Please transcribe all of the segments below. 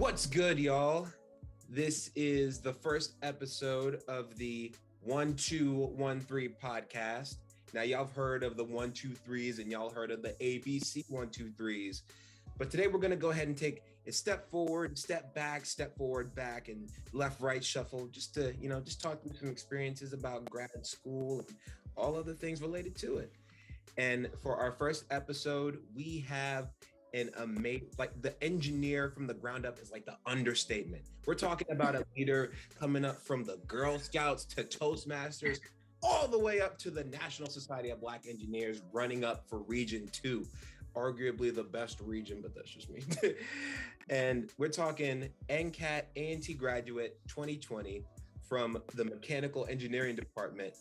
What's good, y'all? This is the first episode of the 1213 podcast. Now, y'all have heard of the 123s and y'all heard of the ABC 123s. But today we're going to go ahead and take a step forward, step back, step forward, back, and left, right, shuffle, just to, just talk through some experiences about grad school and all other things related to it. And for our first episode, we have an amazing, like the engineer from the ground up is like the understatement. We're talking about a leader coming up from the Girl Scouts to Toastmasters, all the way up to the National Society of Black Engineers, running up for Region 2, arguably the best region, but that's just me. And we're talking NCAT A&T graduate 2020 from the Mechanical Engineering Department,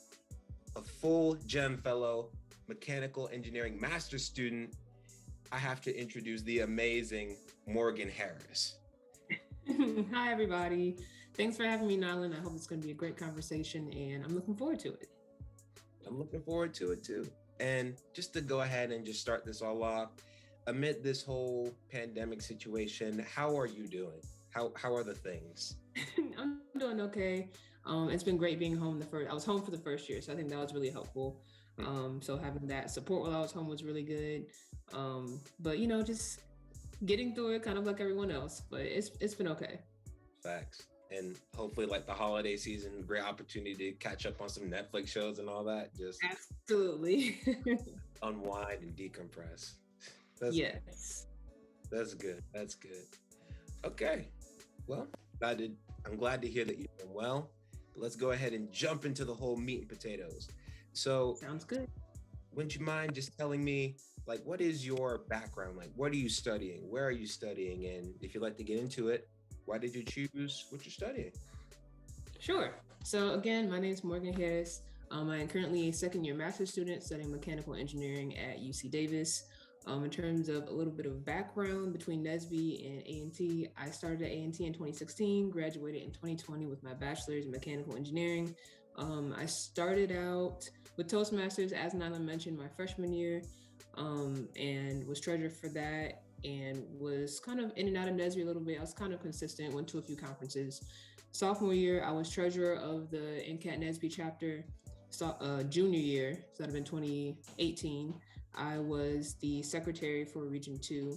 a full GEM fellow, mechanical engineering master's student. I have to introduce the amazing Morgan Harris. Hi, everybody. Thanks for having me, Nylan. I hope it's going to be a great conversation, and I'm looking forward to it. I'm looking forward to it, too. And just to go ahead and just start this all off, amid this whole pandemic situation, how are you doing? How are the things? I'm doing okay. It's been great being home. I was home for the first year, so I think that was really helpful. So having that support while I was home was really good. But just getting through it kind of like everyone else, but it's been okay. Facts. And hopefully like the holiday season, great opportunity to catch up on some Netflix shows and all that. Just absolutely unwind and decompress. Yes. That's good. That's good. Okay. Well, I'm glad to hear that you're doing well. Let's go ahead and jump into the whole meat and potatoes. So sounds good. Wouldn't you mind just telling me, like, what is your background? Like, what are you studying? Where are you studying? And if you'd like to get into it, why did you choose what you're studying? Sure. So again, my name is Morgan Harris. I am currently a second-year master's student studying mechanical engineering at UC Davis. In terms of a little bit of background between NSBE and A&T, I started at A&T in 2016, graduated in 2020 with my bachelor's in mechanical engineering. I started out with Toastmasters, as Nylan mentioned, my freshman year, and was treasurer for that, and was kind of in and out of NSBE a little bit. I was kind of consistent, went to a few conferences. Sophomore year, I was treasurer of the NCAT NSBE chapter. Junior year, so that'd have been 2018, I was the secretary for Region 2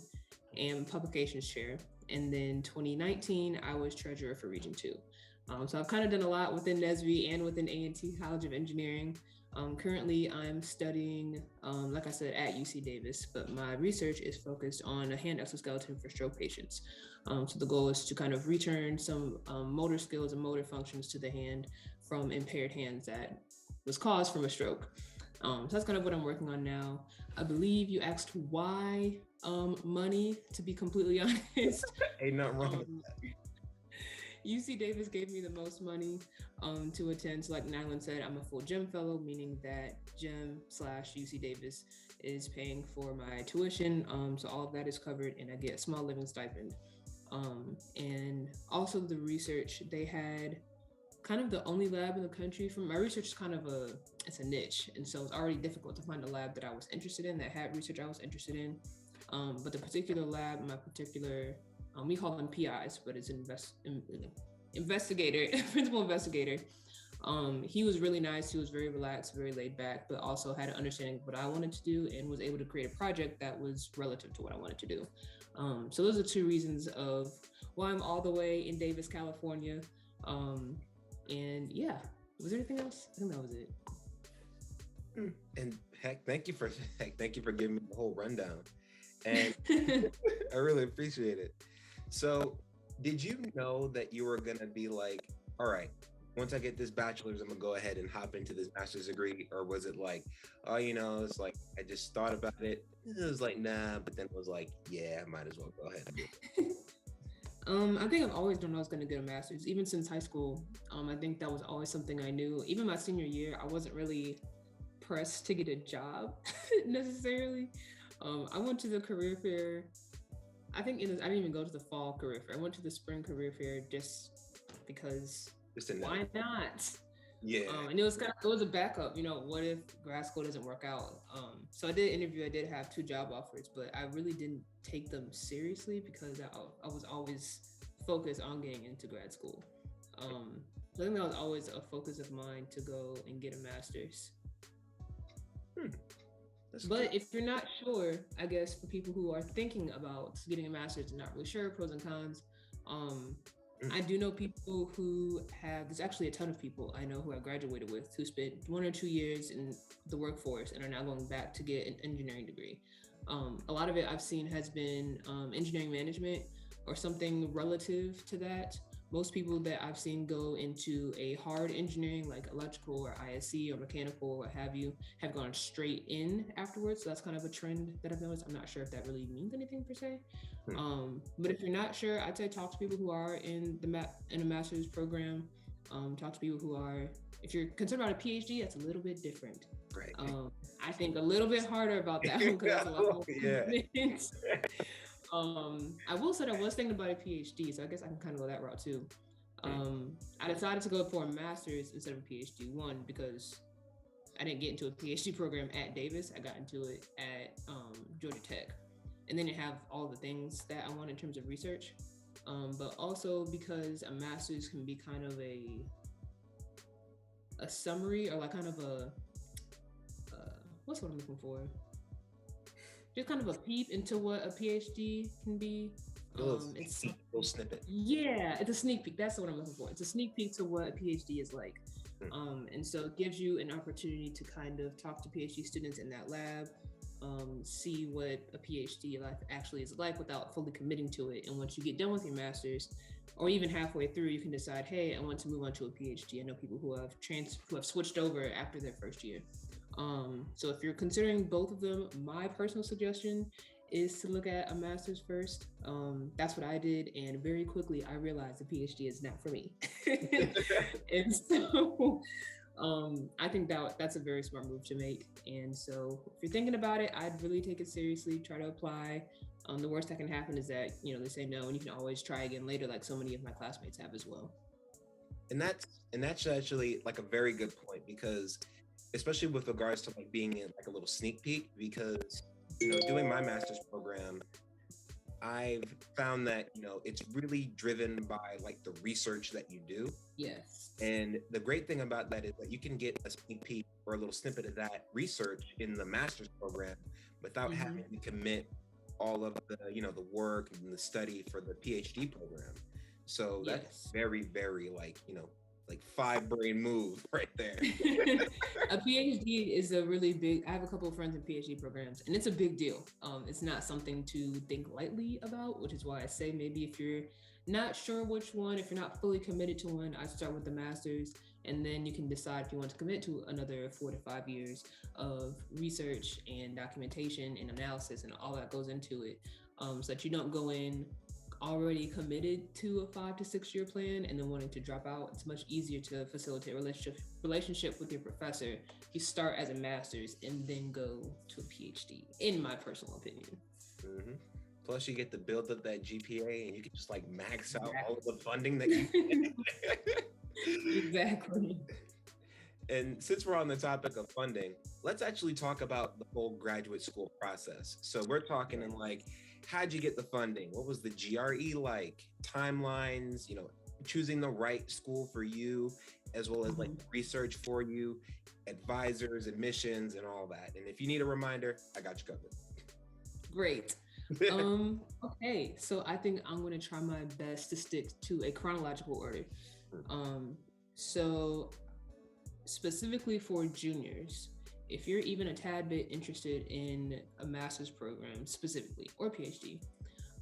and publications chair. And then 2019, I was treasurer for Region 2. So I've kind of done a lot within NSBE and within A&T College of Engineering. Currently, I'm studying, like I said, at UC Davis, but my research is focused on a hand exoskeleton for stroke patients. So the goal is to kind of return some motor skills and motor functions to the hand from impaired hands that was caused from a stroke. So that's kind of what I'm working on now. I believe you asked why money, to be completely honest. Ain't nothing wrong with that. UC Davis gave me the most money to attend. So like Nylan said, I'm a full GEM fellow, meaning that GEM/UC Davis is paying for my tuition. So all of that is covered and I get a small living stipend. And also the research, they had kind of the only lab in the country. From my research is kind of it's a niche. And so it's already difficult to find a lab that I was interested in, that had research I was interested in. But the particular lab, my particular, we call them PIs, but it's investigator, principal investigator. He was really nice. He was very relaxed, very laid back, but also had an understanding of what I wanted to do and was able to create a project that was relative to what I wanted to do. So those are two reasons of why I'm all the way in Davis, California. And yeah, was there anything else? I think that was it. And thank you for giving me the whole rundown. And I really appreciate it. So did you know that you were going to be like, all right, once I get this bachelor's, I'm going to go ahead and hop into this master's degree? Or was it like, oh, it's like, I just thought about it. It was like, nah, but then it was like, yeah, I might as well go ahead and do it. I think I've always known I was going to get a master's, even since high school. I think that was always something I knew. Even my senior year, I wasn't really pressed to get a job necessarily. I went to the career fair. I didn't even go to the fall career fair. I went to the spring career fair just because. Why not? Yeah. And it was a backup. What if grad school doesn't work out? So I did interview. I did have 2 job offers, but I really didn't take them seriously because I was always focus on getting into grad school. So I think that was always a focus of mine to go and get a master's. But if you're not sure, I guess for people who are thinking about getting a master's and not really sure, pros and cons, I do know people who have, there's actually a ton of people I know who I graduated with who spent 1 or 2 years in the workforce and are now going back to get an engineering degree. A lot of it I've seen has been engineering management or something relative to that. Most people that I've seen go into a hard engineering like electrical or ISC or mechanical or what have you have gone straight in afterwards. So that's kind of a trend that I've noticed. I'm not sure if that really means anything per se. But if you're not sure, I'd say talk to people who are in a master's program. Talk to people who are, if you're concerned about a PhD, that's a little bit different. Right. I think a little bit harder about that one because that's a lot more commitment. I will say I was thinking about a PhD, so I guess I can kind of go that route too. I decided to go for a master's instead of a PhD. One, because I didn't get into a PhD program at Davis. I got into it at Georgia Tech. And then you have all the things that I want in terms of research. But also because a master's can be kind of a summary or like kind of a, what's what I'm looking for? Just kind of a peep into what a PhD can be. It's a little snippet. Yeah, it's a sneak peek. That's what I'm looking for. It's a sneak peek to what a PhD is like. And so it gives you an opportunity to kind of talk to PhD students in that lab, see what a PhD life actually is like without fully committing to it. And once you get done with your master's, or even halfway through, you can decide, hey, I want to move on to a PhD. I know people who have switched over after their first year. So if you're considering both of them, my personal suggestion is to look at a master's first. That's what I did, and very quickly I realized the PhD is not for me. And so I think that's a very smart move to make. And so if you're thinking about it, I'd really take it seriously, try to apply. The worst that can happen is that, they say no, and you can always try again later, like so many of my classmates have as well. And that's actually like a very good point, because especially with regards to like being in like a little sneak peek, because doing my master's program, I've found that it's really driven by like the research that you do. Yes. And the great thing about that is that you can get a sneak peek or a little snippet of that research in the master's program without having to commit all of the the work and the study for the PhD program. So that's very, very like 5-brain move right there. A PhD is a really big, I have a couple of friends in PhD programs, and it's a big deal. It's not something to think lightly about, which is why I say maybe if you're not sure which one, if you're not fully committed to one, I start with the master's, and then you can decide if you want to commit to another 4 to 5 years of research and documentation and analysis and all that goes into it, so that you don't go in already committed to a 5 to 6 year plan and then wanting to drop out. It's much easier to facilitate relationship with your professor. You start as a master's and then go to a PhD, in my personal opinion. Plus you get to build up that GPA and you can just like max out all of the funding that you get. Exactly. And since we're on the topic of funding, let's actually talk about the whole graduate school process. So we're talking in like, how'd you get the funding? What was the GRE like? Timelines, choosing the right school for you, as well as like research for you, advisors, admissions, and all that. And if you need a reminder, I got you covered. Great. Okay, so I think I'm going to try my best to stick to a chronological order. So specifically for juniors, if you're even a tad bit interested in a master's program specifically, or PhD,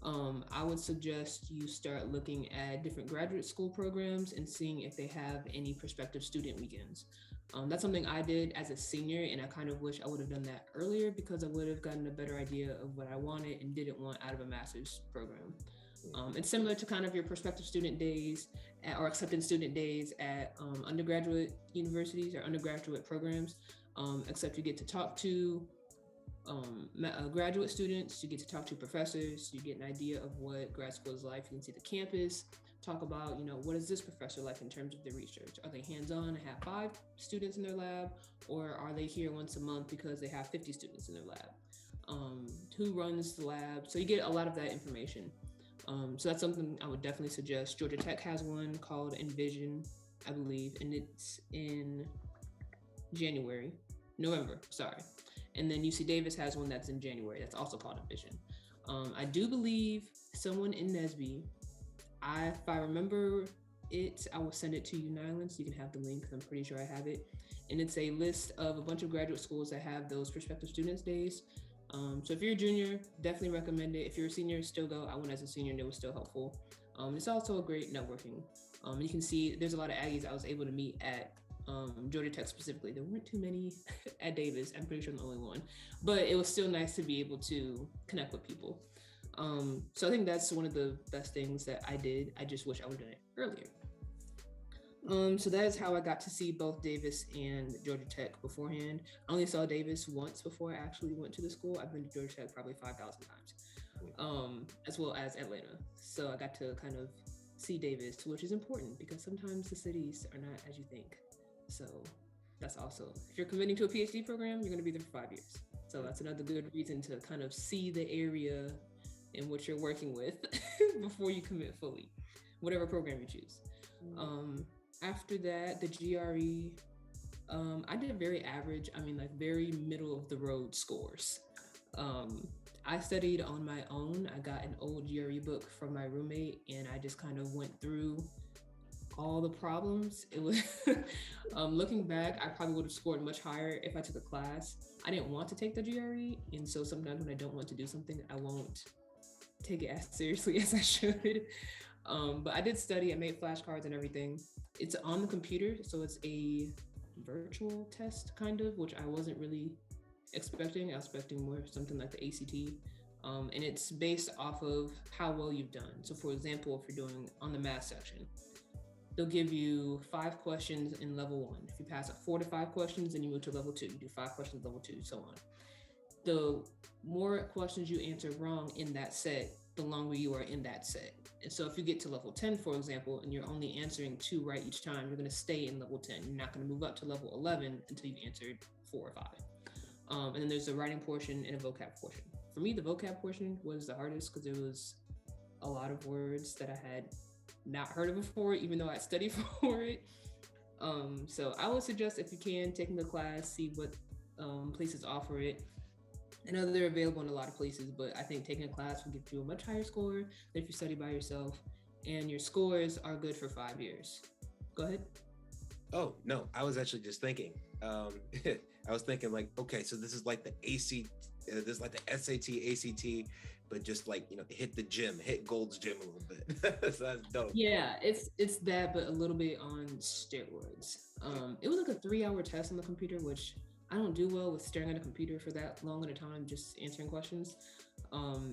I would suggest you start looking at different graduate school programs and seeing if they have any prospective student weekends. That's something I did as a senior, and I kind of wish I would have done that earlier because I would have gotten a better idea of what I wanted and didn't want out of a master's program. It's similar to kind of your prospective student days or acceptance student days at undergraduate universities or undergraduate programs, except you get to talk to graduate students, you get to talk to professors, you get an idea of what grad school is like, you can see the campus, talk about, what is this professor like in terms of their research? Are they hands-on and have 5 students in their lab, or are they here once a month because they have 50 students in their lab? Who runs the lab? So you get a lot of that information. So that's something I would definitely suggest. Georgia Tech has one called Envision, I believe, and it's in November, sorry. And then UC Davis has one that's in January that's also called Envision. I do believe someone in NSBE, if I remember it, I will send it to you, Nyland, so you can have the link. I'm pretty sure I have it. And it's a list of a bunch of graduate schools that have those prospective students days. So if you're a junior, definitely recommend it. If you're a senior, still go. I went as a senior and it was still helpful. It's also a great networking. You can see there's a lot of Aggies I was able to meet at Georgia Tech specifically. There weren't too many at Davis. I'm pretty sure I'm the only one, but it was still nice to be able to connect with people. So I think that's one of the best things that I did. I just wish I would have done it earlier. So that is how I got to see both Davis and Georgia Tech beforehand. I only saw Davis once before I actually went to the school. I've been to Georgia Tech probably 5,000 times, as well as Atlanta. So I got to kind of see Davis, which is important because sometimes the cities are not as you think. So that's also, if you're committing to a PhD program, you're going to be there for 5 years. So that's another good reason to kind of see the area in which you're working with before you commit fully, whatever program you choose. After that, the GRE, I did very average, like very middle of the road scores. I studied on my own. I got an old GRE book from my roommate and I just kind of went through all the problems. It was, looking back, I probably would have scored much higher if I took a class. I didn't want to take the GRE. And so sometimes when I don't want to do something, I won't take it as seriously as I should. But I did study, I made flashcards and everything. It's on the computer, so it's a virtual test kind of, which I wasn't really expecting. I was expecting more something like the ACT. And it's based off of how well you've done. So for example, if you're doing on the math section, they'll give you 5 questions in level 1. If you pass 4 to 5 questions, then you move to level 2. You do 5 questions, level 2, so on. The more questions you answer wrong in that set, the longer you are in that set. And so if you get to level 10, for example, and you're only answering 2 right each time, you're going to stay in level 10. You're not going to move up to level 11 until you've answered 4 or 5. And then there's a writing portion and a vocab portion. For me, the vocab portion was the hardest because there was a lot of words that I had not heard of before, even though I studied for it. So I would suggest, if you can, taking the class, see what places offer it. I know that they're available in a lot of places, but I think taking a class will give you a much higher score than if you study by yourself, and your scores are good for 5 years. Go ahead. Oh, no, I was actually just thinking. I was thinking like, okay, so this is like the this is like the SAT, ACT, but just like, hit the gym, hit Gold's Gym a little bit. So that's dope. Yeah, it's that, but a little bit on steroids. It was like a 3-hour test on the computer, which I don't do well with staring at a computer for that long at a time, just answering questions.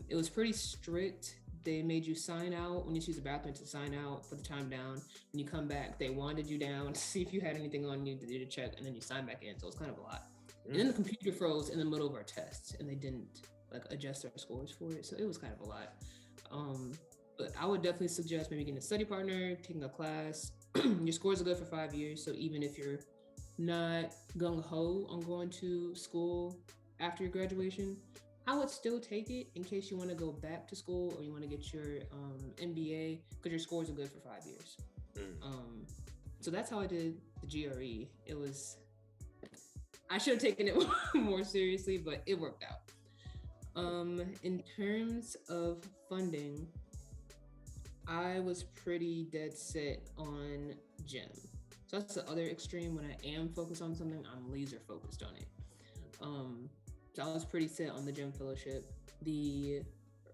It was pretty strict. They made you sign out when you use the bathroom, to sign out, put the time down. When you come back, they wanted you down to see if you had anything on you to check, and then you sign back in. So it's kind of a lot. And then the computer froze in the middle of our tests, and they didn't adjust our scores for it. So it was kind of a lot. But I would definitely suggest maybe getting a study partner, taking a class. Your scores are good for 5 years. So even if you're not gung-ho on going to school after your graduation, I would still take it in case you want to go back to school or you want to get your MBA, because your scores are good for 5 years. So that's how I did the GRE. I should have taken it more seriously, but it worked out. In terms of funding, I was pretty dead set on GEM. So that's the other extreme. When I am focused on something, I'm laser focused on it. So I was pretty set on the GEM fellowship. The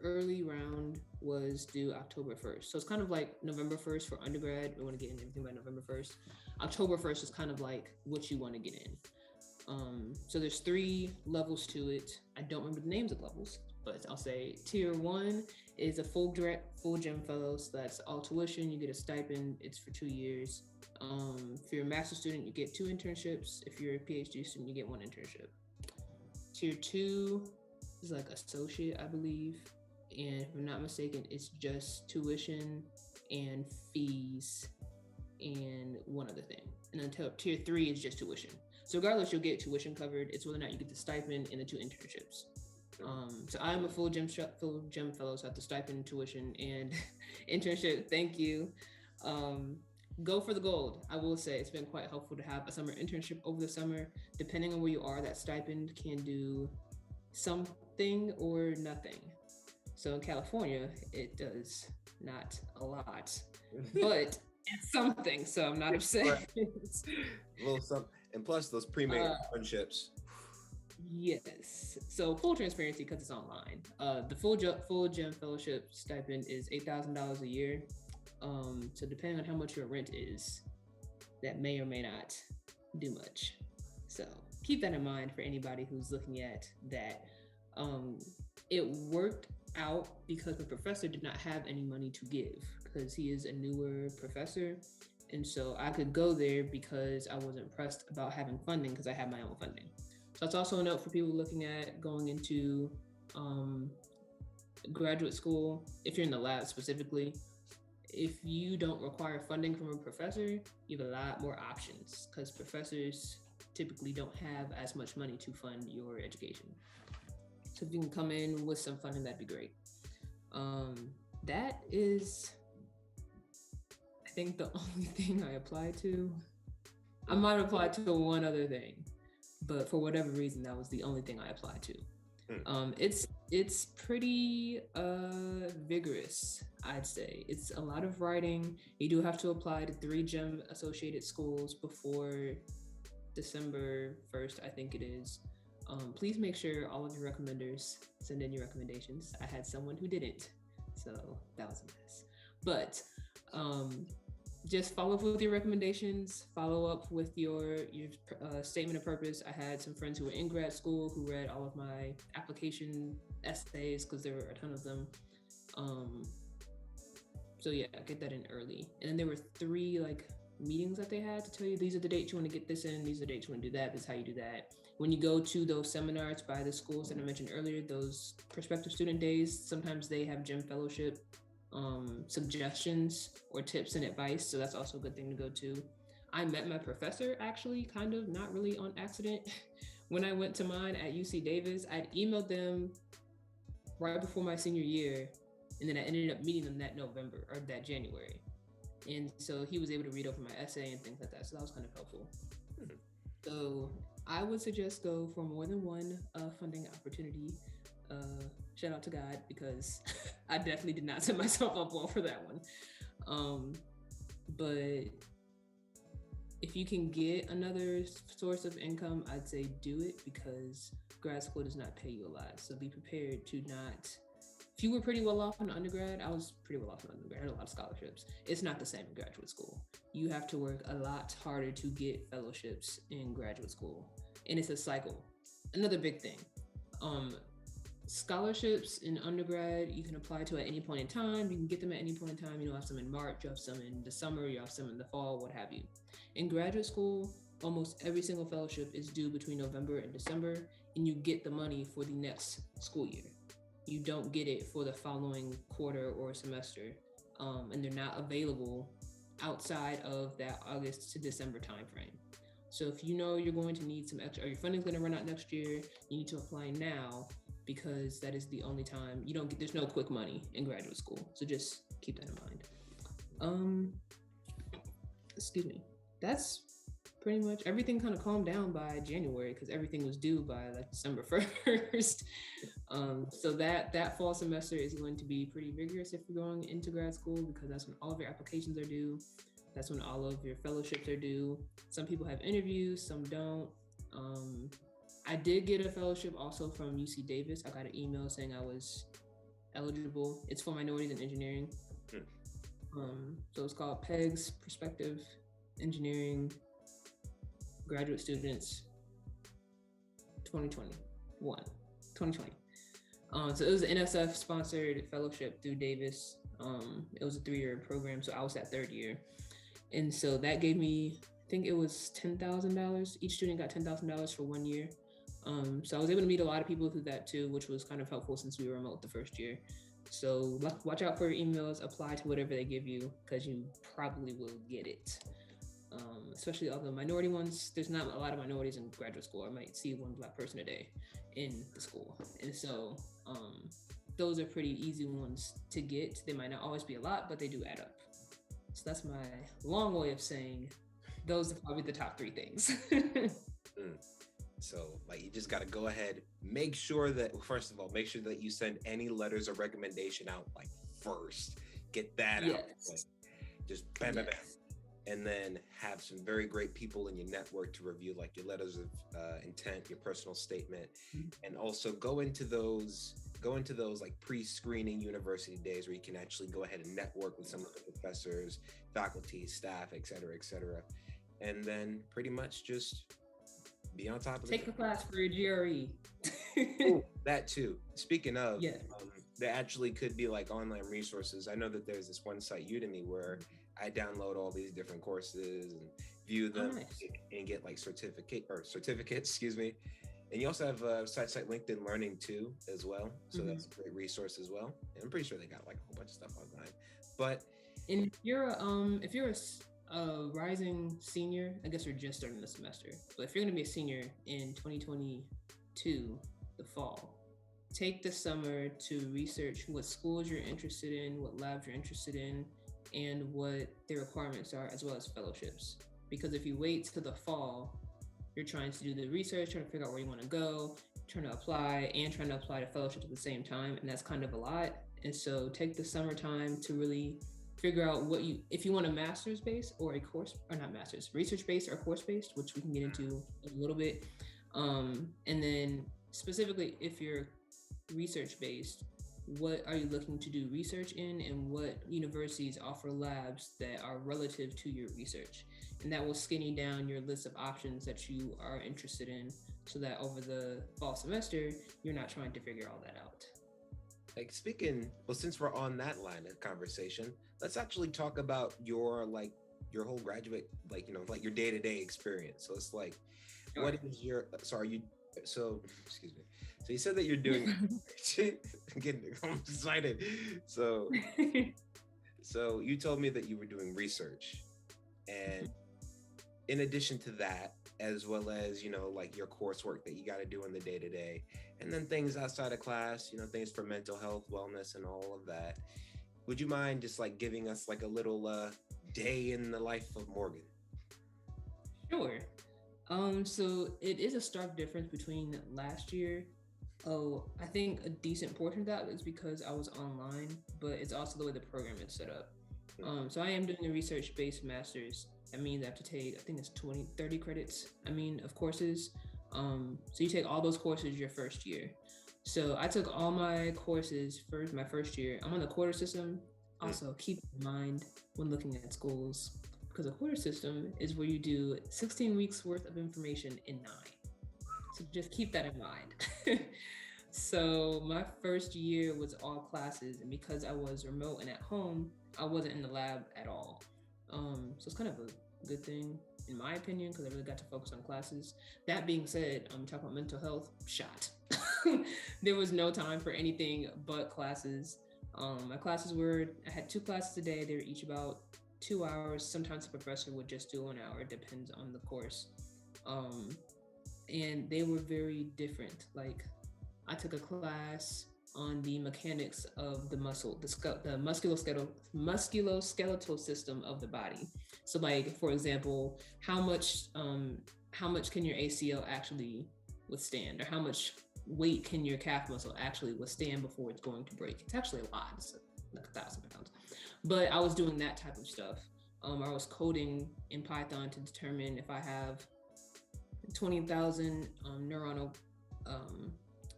early round was due October 1st. So it's kind of like November 1st for undergrad. We want to get in everything by November 1st. October 1st is kind of like what you want to get in. So there's 3 levels to it. I don't remember the names of levels, but I'll say tier 1 is a full GEM fellow. So that's all tuition. You get a stipend. It's for 2 years. If you're a master's student, you get 2 internships. If you're a PhD student, you get 1 internship. Tier 2 is like associate, I believe. And if I'm not mistaken, it's just tuition and fees and one other thing. And then tier 3 is just tuition. So regardless, you'll get tuition covered. It's whether or not you get the stipend and the 2 internships. So I'm a full gym fellow, so I have the stipend, tuition, and internship. Thank you. Go for the gold. I will say it's been quite helpful to have a summer internship over the summer. Depending on where you are, that stipend can do something or nothing. So in California, it does not a lot, but it's something. So I'm not upset. A little something, and plus those pre-made internships. Yes. So full transparency, because it's online. The full gym fellowship stipend is $8,000 a year. So depending on how much your rent is, that may or may not do much. So keep that in mind for anybody who's looking at that. It worked out because the professor did not have any money to give because he is a newer professor. And so I could go there because I wasn't pressed about having funding because I had my own funding. So that's also a note for people looking at going into graduate school. If you're in the lab specifically, if you don't require funding from a professor, you have a lot more options because professors typically don't have as much money to fund your education. So if you can come in with some funding, that'd be great. That is, I think, the only thing I applied to. I might apply to one other thing, but for whatever reason, that was the only thing I applied to. It's pretty vigorous, I'd say. It's a lot of writing. You do have to apply to 3 gym associated schools before December 1st, I think it is. Please make sure all of your recommenders send in your recommendations. I had someone who didn't, so that was a mess. But just follow up with your recommendations, follow up with your statement of purpose. I had some friends who were in grad school who read all of my application essays because there were a ton of them. So yeah, get that in early. And then there were 3 meetings that they had to tell you, these are the dates you want to get this in, these are the dates you want to do that, this is how you do that. When you go to those seminars by the schools that I mentioned earlier, those prospective student days, sometimes they have gym fellowship suggestions or tips and advice. So that's also a good thing to go to. I met my professor actually kind of not really on accident. When I went to mine at UC Davis, I'd emailed them right before my senior year. And then I ended up meeting them that November or that January. And so he was able to read over my essay and things like that. So that was kind of helpful. So I would suggest go for more than one funding opportunity. Shout out to God, because I definitely did not set myself up well for that one. But if you can get another source of income, I'd say do it, because grad school does not pay you a lot. So be prepared to not, if you were pretty well off in undergrad, I was pretty well off in undergrad, I had a lot of scholarships. It's not the same in graduate school. You have to work a lot harder to get fellowships in graduate school. And it's a cycle. Another big thing. Scholarships in undergrad, you can apply to at any point in time. You can get them at any point in time. You have some in March, you have some in the summer, you have some in the fall, what have you. In graduate school, almost every single fellowship is due between November and December, and you get the money for the next school year. You don't get it for the following quarter or semester, and they're not available outside of that August to December timeframe. So if you know you're going to need some extra, or your funding's going to run out next year, you need to apply now, because that is the only time you don't get, there's no quick money in graduate school. So just keep that in mind. Excuse me. That's pretty much everything. Kind of calmed down by January because everything was due by December 1st. So that fall semester is going to be pretty vigorous if you're going into grad school, because that's when all of your applications are due. That's when all of your fellowships are due. Some people have interviews, some don't. I did get a fellowship also from UC Davis. I got an email saying I was eligible. It's for minorities in engineering. So it's called PEGS, Prospective Engineering Graduate Students 2020. So it was an NSF sponsored fellowship through Davis. It was a 3-year program, so I was at 3rd year. And so that gave me, I think it was $10,000. Each student got $10,000 for 1 year. So I was able to meet a lot of people through that too, which was kind of helpful since we were remote the first year. So watch out for your emails, apply to whatever they give you, because you probably will get it. especially all the minority ones. There's not a lot of minorities in graduate school. I might see one Black person a day in the school. And so those are pretty easy ones to get. They might not always be a lot, but they do add up. So that's my long way of saying those are probably the top 3 things. So like you just got to go ahead, make sure that, first of all, make sure that you send any letters of recommendation out like first. Get that out. Like, just bam, bam, bam. And then have some very great people in your network to review like your letters of intent, your personal statement, and also go into those like pre-screening university days where you can actually go ahead and network with some of the professors, faculty, staff, et cetera, and then pretty much just be on top of Take a class for your GRE. Oh, that too. Speaking of, there actually could be like online resources. I know that there's this one site, Udemy, where I download all these different courses and view them and get like certificates, excuse me. And you also have sites like LinkedIn Learning too, as well. So that's a great resource as well. And I'm pretty sure they got like a whole bunch of stuff online. But if you're a rising senior, I guess you're just starting the semester. But if you're going to be a senior in 2022, the fall, take the summer to research what schools you're interested in, what labs you're interested in, and what their requirements are, as well as fellowships. Because if you wait till the fall, you're trying to do the research, trying to figure out where you want to go, trying to apply to fellowships at the same time, and that's kind of a lot. And so take the summertime to really figure out if you want a master's base or a course, or not master's, research based or course based, which we can get into a little bit. And then specifically, if you're research based, what are you looking to do research in, and what universities offer labs that are relative to your research? And that will skinny down your list of options that you are interested in, so that over the fall semester, you're not trying to figure all that out. Like since we're on that line of conversation, let's actually talk about your whole graduate, like your day-to-day experience. So it's like, what is your, excuse me. So you said that you're doing, I'm excited. So you told me that you were doing research, and in addition to that, as well as, like your coursework that you got to do in the day-to-day, and then things outside of class, things for mental health, wellness, and all of that. Would you mind just like giving us like a little day in the life of Morgan? Sure. So it is a stark difference between last year. I think a decent portion of that is because I was online, but it's also the way the program is set up. So I am doing a research-based master's. That means I have to take, I think it's 30 credits, of courses. So you take all those courses your first year. So I took all my courses my first year. I'm on the quarter system. Also, keep in mind when looking at schools, because a quarter system is where you do 16 weeks worth of information in 9. So just keep that in mind. So my first year was all classes, and because I was remote and at home, I wasn't in the lab at all. So it's kind of a good thing, in my opinion, because I really got to focus on classes. That being said, talking about mental health, shot. There was no time for anything but classes. My classes I had 2 classes a day. They were each about 2 hours. Sometimes the professor would just do 1 hour. It depends on the course. And they were very different. Like, I took a class on the mechanics of the musculoskeletal system of the body. So like, for example, how much can your ACL actually withstand, or how much weight can your calf muscle actually withstand before it's going to break? It's actually a lot. It's like 1,000 pounds. But I was doing that type of stuff. I was coding in Python to determine if I have 20,000 neuronal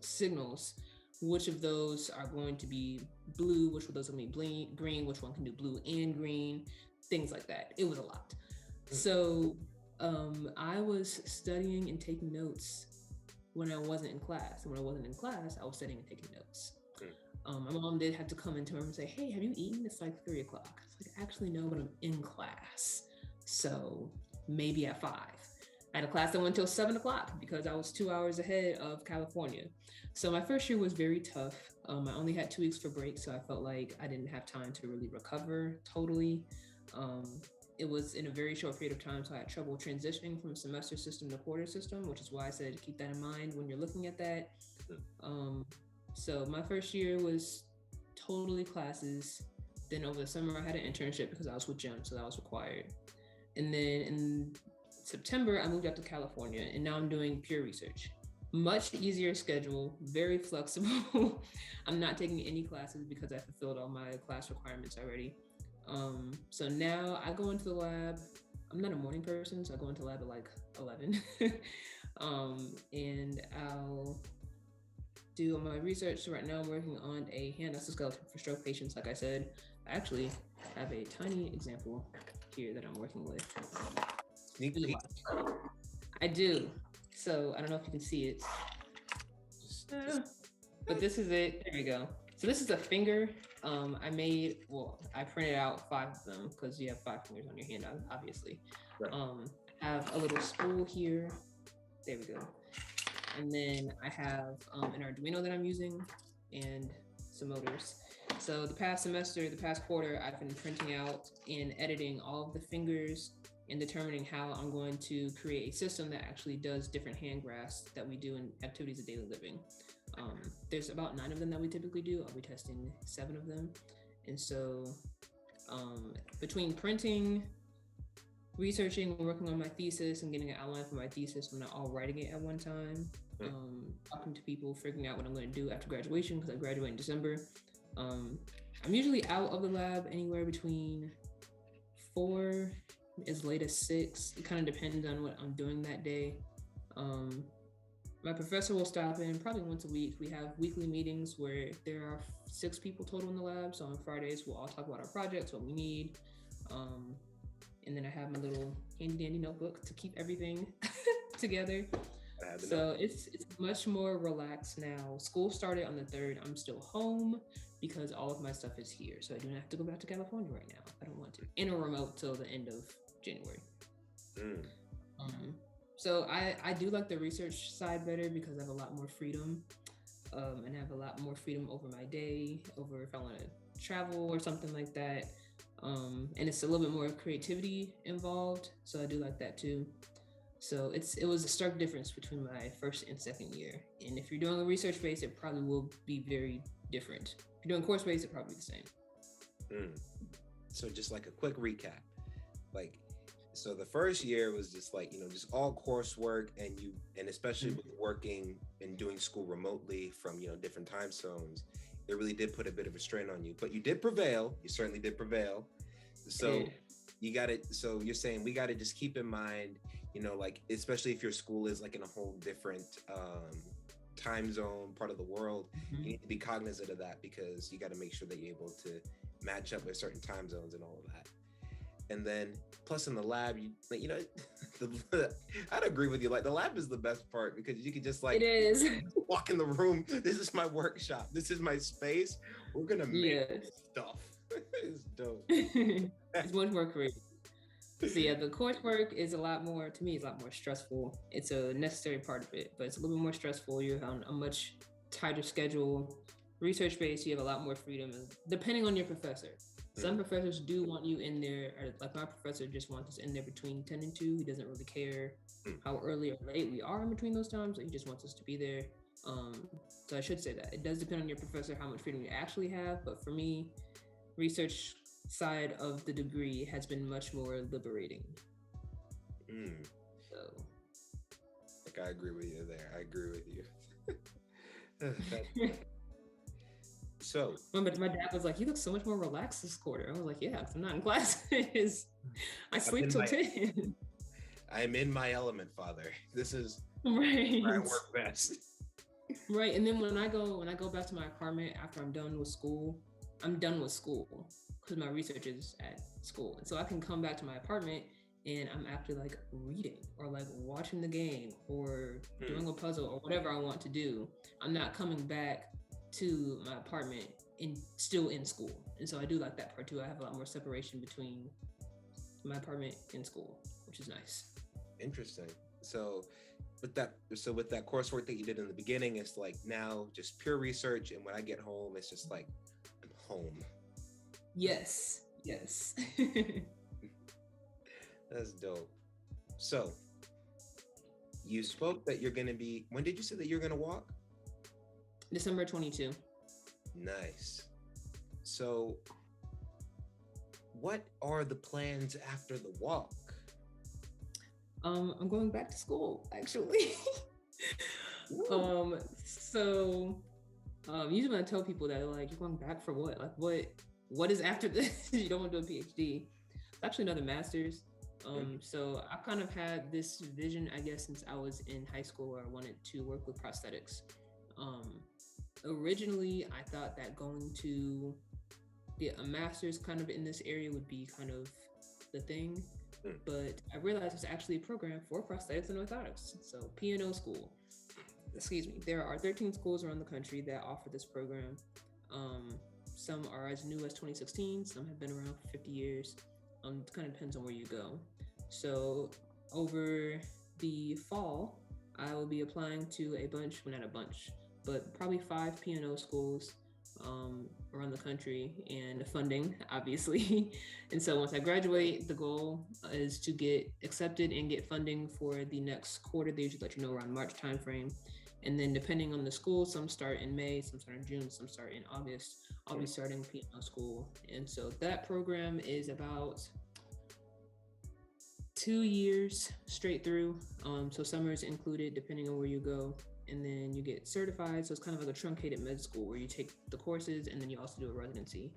signals, which of those are going to be blue, which of those will be green, which one can do blue and green, things like that. It was a lot. So I was studying and taking notes when I wasn't in class. And when I wasn't in class, I was studying and taking notes. My mom did have to come into her and say, "Hey, have you eaten? It's like 3 o'clock. It's like, actually, no, but I'm in class. So maybe at 5. I had a class that went till 7 o'clock because I was 2 hours ahead of California. So my first year was very tough. I only had 2 weeks for break, so I felt like I didn't have time to really recover totally. it was in a very short period of time, so I had trouble transitioning from semester system to quarter system, which is why I said to keep that in mind when you're looking at that. So my first year was totally classes. Then over the summer, I had an internship because I was with GEM, so that was required. And then in September, I moved up to California, and now I'm doing pure research. Much easier schedule, very flexible. I'm not taking any classes because I fulfilled all my class requirements already. So now I go into the lab. I'm not a morning person, so I go into the lab at like 11. And I'll do my research. So right now I'm working on a hand exoskeleton for stroke patients. Like I said, I actually have a tiny example here that I'm working with. Sneak peek. I do. So I don't know if you can see it. But this is it. There we go. So this is a finger. I printed out 5 of them because you have 5 fingers on your hand, obviously. Right. I have a little spool here. There we go. And then I have an Arduino that I'm using and some motors. So the past quarter, I've been printing out and editing all of the fingers and determining how I'm going to create a system that actually does different hand grasps that we do in activities of daily living. There's about 9 of them that we typically do. I'll be testing 7 of them. And so between printing, researching, working on my thesis and getting an outline for my thesis, I'm not all writing it at one time. Talking to people, figuring out what I'm going to do after graduation because I graduate in December. I'm usually out of the lab anywhere between 4 as late as 6. It kind of depends on what I'm doing that day. My professor will stop in probably once a week. We have weekly meetings where there are 6 people total in the lab. So on Fridays, we'll all talk about our projects, what we need. And then I have my little handy dandy notebook to keep everything together. So it's much more relaxed now. School started on the 3rd. I'm still home because all of my stuff is here. So I do not have to go back to California right now. I don't want to. In a remote till the end of January. So I do like the research side better because I have a lot more freedom and I have a lot more freedom over my day, over if I want to travel or something like that. And it's a little bit more creativity involved. So I do like that too. So it was a stark difference between my first and second year. And if you're doing a research base, it probably will be very different. If you're doing course base, it probably be the same. So just like a quick recap, so the first year was just just all coursework and especially with working and doing school remotely from, different time zones, it really did put a bit of a strain on you, but you did prevail. You certainly did prevail. So so you're saying we got to just keep in mind, especially if your school is in a whole different time zone, part of the world, you need to be cognizant of that because you got to make sure that you're able to match up with certain time zones and all of that. And then plus in the lab, I'd agree with you. The lab is the best part because you can just it is. walk in the room. This is my workshop. This is my space. We're going to make stuff. It's dope. It's much more creative. So yeah, the coursework is a lot more stressful. It's a necessary part of it, but it's a little bit more stressful. You're on a much tighter schedule. Research-based, you have a lot more freedom, depending on your professor. Some professors do want you in there, or like my professor just wants us in there between 10 and 2. He doesn't really care how early or late we are in between those times. So he just wants us to be there. So I should say that. It does depend on your professor how much freedom you actually have. But for me, research side of the degree has been much more liberating. So I agree with you there. I agree with you. So my dad was like, "You look so much more relaxed this quarter." I was like, "Yeah, I'm not in classes. I sleep till 10. I am in my element, Father. This is right. where I work best." Right, and then when I go back to my apartment after I'm done with school because my research is at school, and so I can come back to my apartment and I'm actually reading or watching the game or doing a puzzle or whatever I want to do. I'm not coming back to my apartment and still in school. And so I do like that part too. I have a lot more separation between my apartment and school, which is nice. Interesting. So with that coursework that you did in the beginning, it's now just pure research, and when I get home, it's just I'm home. Yes. That's dope. So you spoke that you're gonna be. When did you say that you're gonna walk? December 22. Nice. So, what are the plans after the walk? I'm going back to school, actually. So usually when I tell people that, like, you're going back for what? Like, what is after this? You don't want to do a PhD. It's actually another master's. So I've kind of had this vision, I guess, since I was in high school, where I wanted to work with prosthetics. Originally, I thought that going to get a master's kind of in this area would be kind of the thing, but I realized it's actually a program for prosthetics and orthotics. So P&O school, excuse me, there are 13 schools around the country that offer this program. Some are as new as 2016, some have been around for 50 years. It kind of depends on where you go. So over the fall, I will be applying to a bunch, well, not a bunch, but probably 5 P&O schools around the country, and funding, obviously. And so once I graduate, the goal is to get accepted and get funding for the next quarter. They usually let you know around March timeframe. And then depending on the school, some start in May, some start in June, some start in August. I'll be starting P&O school. And so that program is about 2 years straight through. So summer is included depending on where you go. And then you get certified. So it's kind of like a truncated med school where you take the courses and then you also do a residency.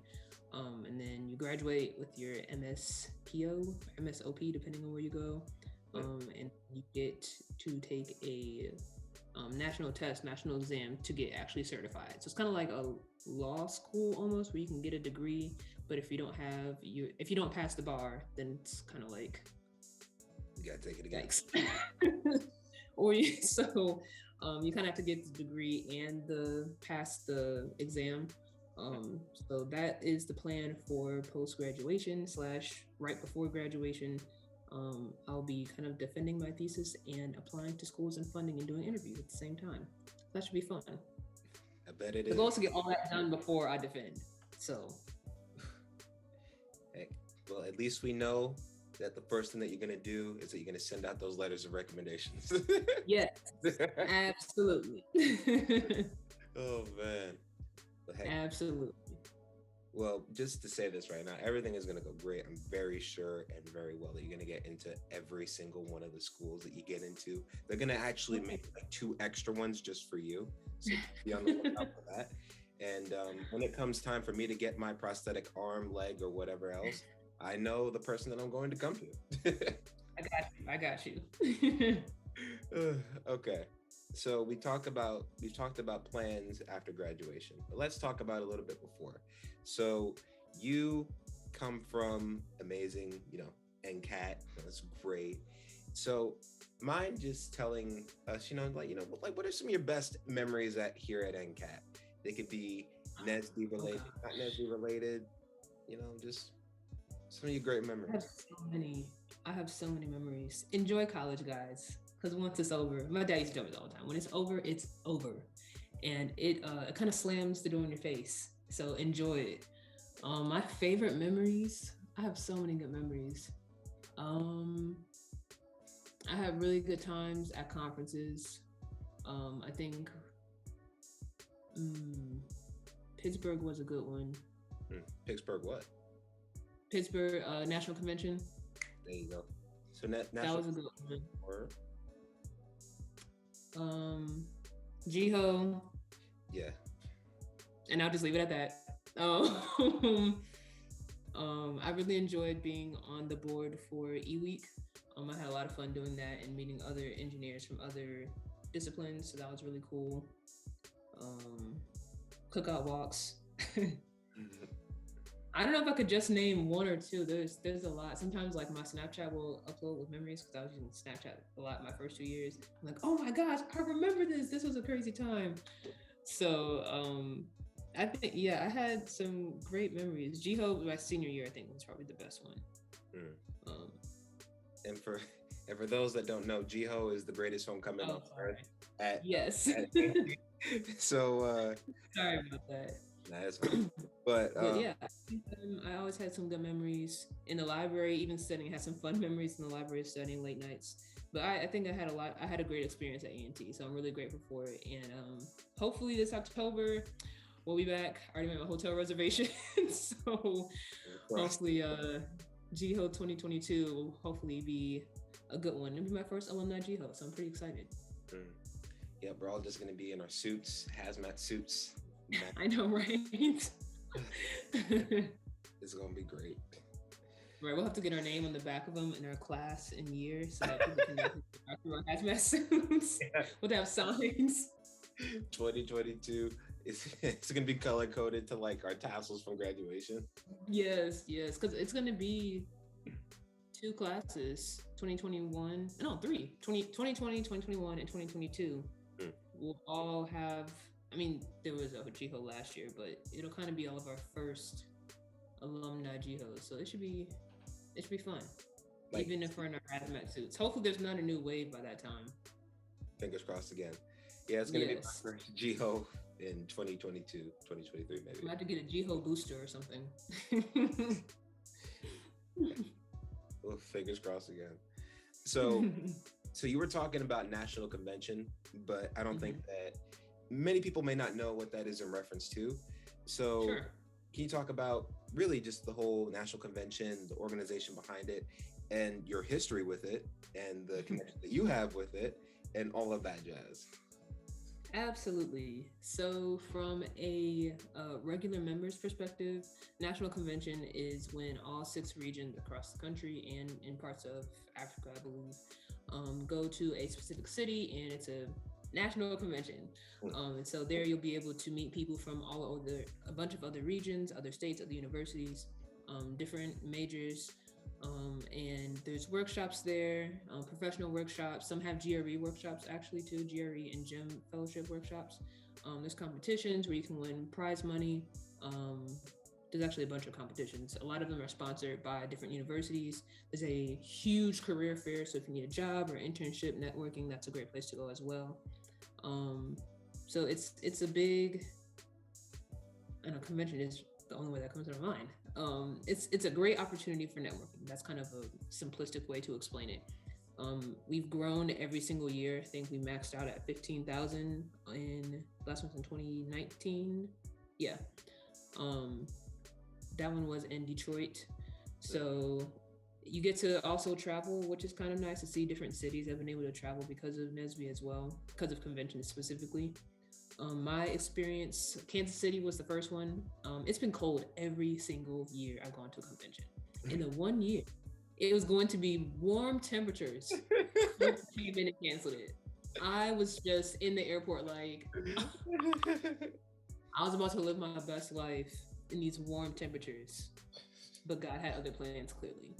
And then you graduate with your MSPO, MSOP, depending on where you go. And you get to take a national test, national exam to get actually certified. So it's kind of like a law school almost, where you can get a degree, but if you don't pass the bar, then it's kind of like, you gotta take it again. You kind of have to get the degree and pass the exam. So that is the plan for post-graduation / right before graduation. I'll be kind of defending my thesis and applying to schools and funding and doing interviews at the same time. That should be fun. I bet it is. The goal is to get all that done before I defend. So, heck, well, at least we know that the first thing that you're going to do is that you're going to send out those letters of recommendations. Yes, absolutely. Oh, man. But heck, absolutely. Well, just to say this right now, everything is going to go great. I'm very sure and very well that you're going to get into every single one of the schools that you get into. They're going to actually make like 2 extra ones just for you. So be on the lookout for that. And when it comes time for me to get my prosthetic arm, leg, or whatever else, I know the person that I'm going to come to. I got you. Okay. So we've talked about plans after graduation, but let's talk about a little bit before. So you come from amazing, NCAT. That's great. So mind just telling us, what are some of your best memories here at NCAT? They could be NSBE related, not NSBE related, just some of your great memories. I have so many memories. Enjoy college, guys. Because once it's over, my dad used to tell me all the time, when it's over, it's over. And it kind of slams the door in your face. So enjoy it. My favorite memories, I have so many good memories. I have really good times at conferences. I think Pittsburgh was a good one. Pittsburgh what? Pittsburgh National Convention. There you go. So that was a good one. Jiho. Yeah. And I'll just leave it at that. I really enjoyed being on the board for E-Week. I had a lot of fun doing that and meeting other engineers from other disciplines, so that was really cool. Cookout walks. I don't know if I could just name one or two. There's a lot. Sometimes like my Snapchat will upload with memories because I was using Snapchat a lot my first 2 years. I'm like, oh my gosh, I remember this. This was a crazy time. So I think, I had some great memories. Jiho, my senior year, I think was probably the best one. And for those that don't know, Jiho is the greatest homecoming on earth. Yes. So sorry about that. That's cool. But yeah, I think, I always had some good memories in the library. Even studying, had some fun memories in the library studying late nights. But I think I had a great experience at A&T, so I'm really grateful for it. And hopefully this October we'll be back. I already made my hotel reservation, so hopefully GHO 2022 will hopefully be a good one. It'll be my first alumni GHO, so I'm pretty excited. Yeah, we're all just gonna be in our suits, hazmat suits. I know, right? It's gonna be great. Right, we'll have to get our name on the back of them in our class and year so that people can know who our hazmat suits. We'll have signs. 2022. It's gonna be color coded to like our tassels from graduation. Yes, because it's gonna be 2 classes, 2021, no, 3, 2020, 2021, and 2022. We'll all have, I mean, there was a GHO last year, but it'll kind of be all of our first alumni GHOs, so it should be fun, like, even if we're in our hazmat suits. Hopefully there's not a new wave by that time. Fingers crossed again. Yeah, it's gonna be my first GHO in 2022, 2023 maybe. I'm about to get a GHO booster or something. Well, fingers crossed again. So you were talking about National Convention, but I don't think that many people may not know what that is in reference to. So Can you talk about really just the whole National Convention, the organization behind it, and your history with it, and the connection that you have with it, and all of that jazz? Absolutely. So from a regular member's perspective, National Convention is when all 6 regions across the country and in parts of Africa, I believe, go to a specific city, and it's a national convention. And so there you'll be able to meet people from a bunch of other regions, other states, other universities, different majors. And there's workshops there, professional workshops. Some have GRE workshops actually too, GRE and GEM fellowship workshops. There's competitions where you can win prize money. There's actually a bunch of competitions. A lot of them are sponsored by different universities. There's a huge career fair, so if you need a job or internship, networking, that's a great place to go as well. So it's a big, I know convention is the only way that comes to my mind. It's a great opportunity for networking. That's kind of a simplistic way to explain it. We've grown every single year. I think we maxed out at 15,000 in last one's in 2019. Yeah. That one was in Detroit. So you get to also travel, which is kind of nice to see different cities. I've been able to travel because of NSBE as well, because of conventions specifically. My experience, Kansas City was the first one. It's been cold every single year I've gone to a convention. In the one year, it was going to be warm temperatures. Came in and canceled it. I was just in the airport like, I was about to live my best life in these warm temperatures, but God had other plans clearly.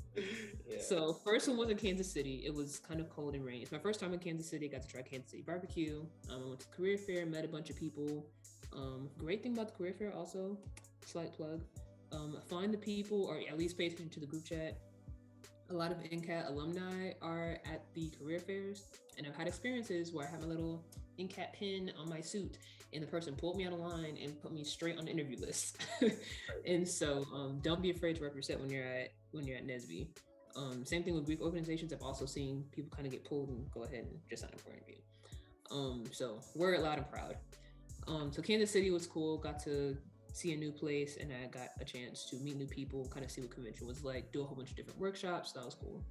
Yeah. So first one was in Kansas City. It was kind of cold and rainy. It's my first time in Kansas City. Got to try Kansas City barbecue. I went to the career fair, met a bunch of people. Great thing about the career fair also, slight plug, find the people, or at least pay attention to the group chat. A lot of NCAT alumni are at the career fairs, and I've had experiences where I have a little NCAT pin on my suit, and the person pulled me out of line and put me straight on the interview list. And so don't be afraid to represent when you're at NSBE. Same thing with Greek organizations. I've also seen people kind of get pulled and go ahead and just sign up for an interview. So we're loud and proud. So Kansas City was cool. Got to see a new place, and I got a chance to meet new people, kind of see what convention was like, do a whole bunch of different workshops. That was cool.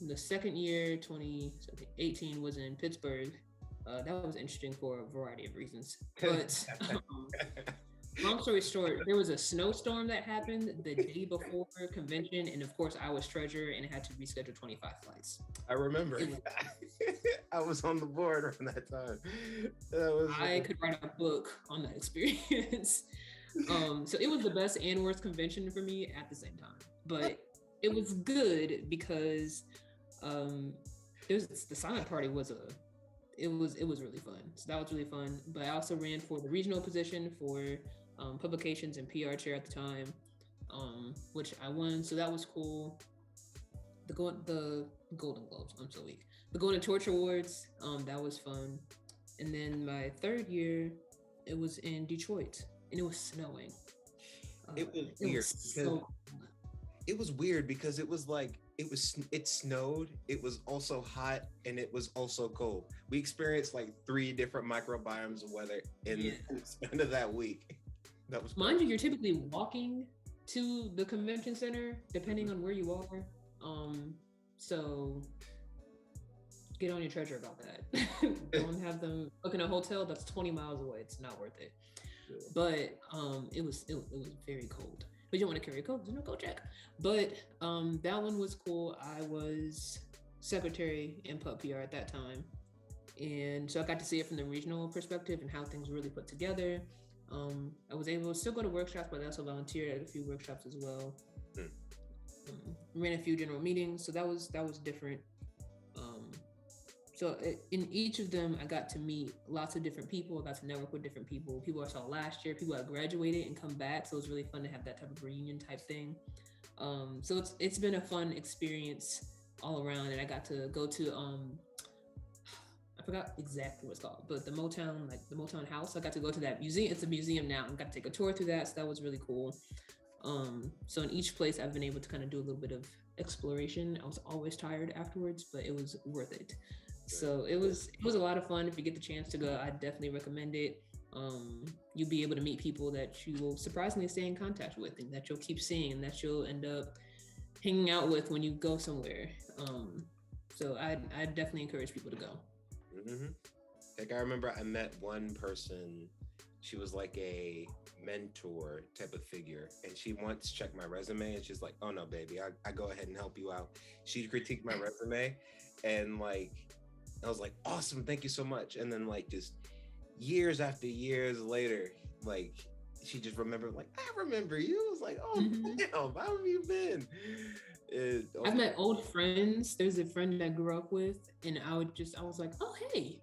The second year, 2018, was in Pittsburgh. That was interesting for a variety of reasons. But long story short, there was a snowstorm that happened the day before convention, and of course I was treasurer and had to reschedule 25 flights. I remember. I was on the board around that time. I could write a book on that experience. So it was the best and worst convention for me at the same time, but it was good because the silent party was it was really fun. So that was really fun. But I also ran for the regional position for publications and PR chair at the time, which I won. So that was cool. The Golden Globes, I'm so weak. The Golden Torch Awards, that was fun. And then my third year, it was in Detroit. and it was snowing. It was weird because it was weird because it was like it snowed, it was also hot, and it was also cold. We experienced like 3 different microbiomes of weather in the span of that week. That was mind you, you're typically walking to the convention center depending on where you are. So get on your treasure about that. Don't have them book in a hotel that's 20 miles away. It's not worth it. Yeah. But it was very cold. But you don't want to carry a coat. There's no coat check. But that one was cool. I was secretary in Pub PR at that time. And so I got to see it from the regional perspective and how things really put together. I was able to still go to workshops, but I also volunteered at a few workshops as well. Ran a few general meetings. So that was different. So in each of them, I got to meet lots of different people. I got to network with different people I saw last year, people that graduated and come back. So it was really fun to have that type of reunion type thing. So it's been a fun experience all around. And I got to go to, I forgot exactly what it's called, but the Motown House. I got to go to that museum. It's a museum now. I got to take a tour through that. So that was really cool. So in each place, I've been able to kind of do a little bit of exploration. I was always tired afterwards, but it was worth it. So it was a lot of fun. If you get the chance to go, I definitely recommend it. You'll be able to meet people that you will surprisingly stay in contact with and that you'll keep seeing and that you'll end up hanging out with when you go somewhere. So I definitely encourage people to go. Mm-hmm. Like I remember I met one person, she was like a mentor type of figure, and she once checked my resume and she's like, oh no, baby, I go ahead and help you out. She critiqued my resume and like, I was like, awesome, thank you so much. And then like just years after years later, like she just remembered, like, I remember you. I was like, oh damn, how have you been? I've met old friends. There's a friend I grew up with, and I was like, oh hey,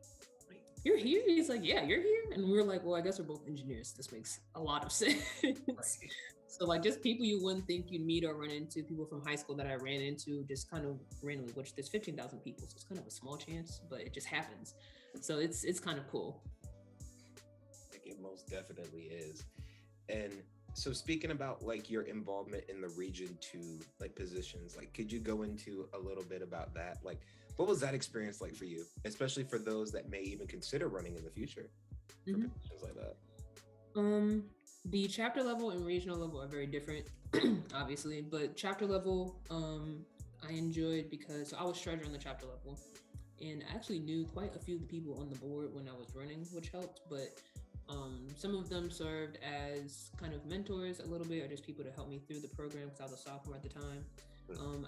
you're here? He's like, yeah, you're here. And we were like, well, I guess we're both engineers. This makes a lot of sense. Right. So like just people you wouldn't think you'd meet or run into, people from high school that I ran into just kind of randomly, which there's 15,000 people. So it's kind of a small chance, but it just happens. So it's kind of cool. Like it most definitely is. And so speaking about like your involvement in the Region 2 like positions, like could you go into a little bit about that? Like what was that experience like for you, especially for those that may even consider running in the future for positions like that? The chapter level and regional level are very different, obviously, but chapter level, I enjoyed because I was treasurer on the chapter level, and I actually knew quite a few of the people on the board when I was running, which helped, but some of them served as kind of mentors a little bit, or just people to help me through the program because I was a sophomore at the time.